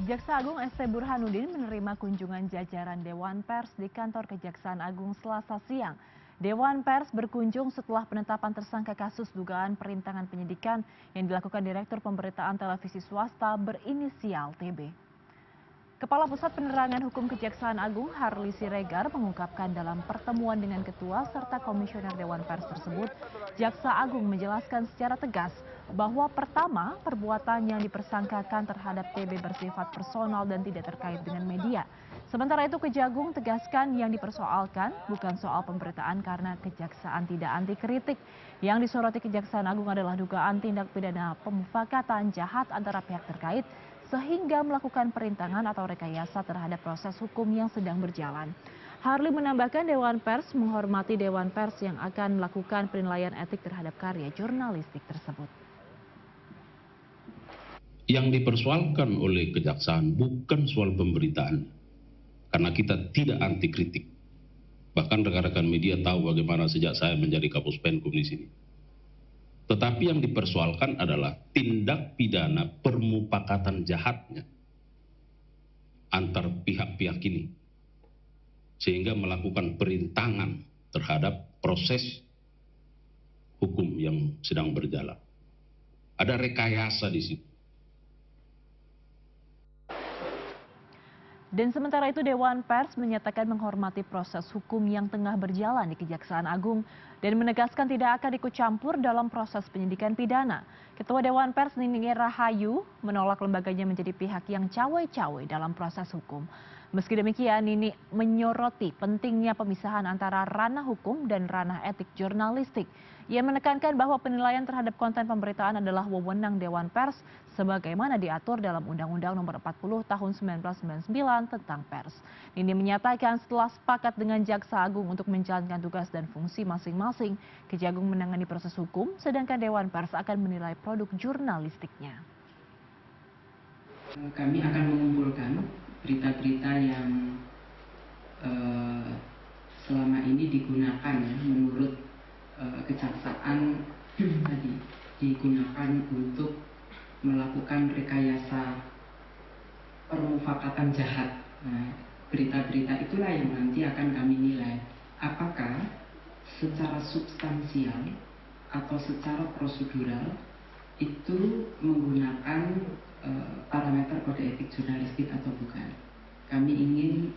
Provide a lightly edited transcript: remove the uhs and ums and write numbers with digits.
Jaksa Agung ST Burhanuddin menerima kunjungan jajaran Dewan Pers di kantor Kejaksaan Agung Selasa siang. Dewan Pers berkunjung setelah penetapan tersangka kasus dugaan perintangan penyidikan yang dilakukan Direktur Pemberitaan Televisi Swasta berinisial TB. Kepala Pusat Penerangan Hukum Kejaksaan Agung Harli Siregar mengungkapkan dalam pertemuan dengan ketua serta komisioner Dewan Pers tersebut, Jaksa Agung menjelaskan secara tegas bahwa pertama, perbuatan yang dipersangkakan terhadap TB bersifat personal dan tidak terkait dengan media. Sementara itu Kejagung tegaskan yang dipersoalkan bukan soal pemberitaan karena kejaksaan tidak anti kritik. Yang disoroti Kejaksaan Agung adalah dugaan tindak pidana pemufakatan jahat antara pihak terkait sehingga melakukan perintangan atau rekayasa terhadap proses hukum yang sedang berjalan. Harli menambahkan Dewan Pers menghormati Dewan Pers yang akan melakukan penilaian etik terhadap karya jurnalistik tersebut. Yang dipersoalkan oleh kejaksaan bukan soal pemberitaan, karena kita tidak anti kritik. Bahkan rekan-rekan media tahu bagaimana sejak saya menjadi Kapus Penkum di sini. Tetapi yang dipersoalkan adalah tindak pidana permufakatan jahatnya antar pihak-pihak ini, sehingga melakukan perintangan terhadap proses hukum yang sedang berjalan. Ada rekayasa di situ. Dan sementara itu Dewan Pers menyatakan menghormati proses hukum yang tengah berjalan di Kejaksaan Agung dan menegaskan tidak akan ikut campur dalam proses penyidikan pidana. Ketua Dewan Pers Nining Rahayu menolak lembaganya menjadi pihak yang cawe-cawe dalam proses hukum. Meski demikian, Nini menyoroti pentingnya pemisahan antara ranah hukum dan ranah etik jurnalistik. Ia menekankan bahwa penilaian terhadap konten pemberitaan adalah wewenang Dewan Pers sebagaimana diatur dalam Undang-Undang Nomor 40 Tahun 1999 tentang pers. Nini menyatakan setelah sepakat dengan Jaksa Agung untuk menjalankan tugas dan fungsi masing-masing, Kejagung menangani proses hukum, sedangkan Dewan Pers akan menilai produk jurnalistiknya. Kami akan mengumpulkan berita-berita yang selama ini digunakan ya, menurut kejaksaan tadi digunakan untuk melakukan rekayasa permufakatan jahat. Nah, berita-berita itulah yang nanti akan kami nilai apakah secara substansial atau secara prosedural itu menggunakan parameter kode etik jurnalistik atau bukan. Kami ingin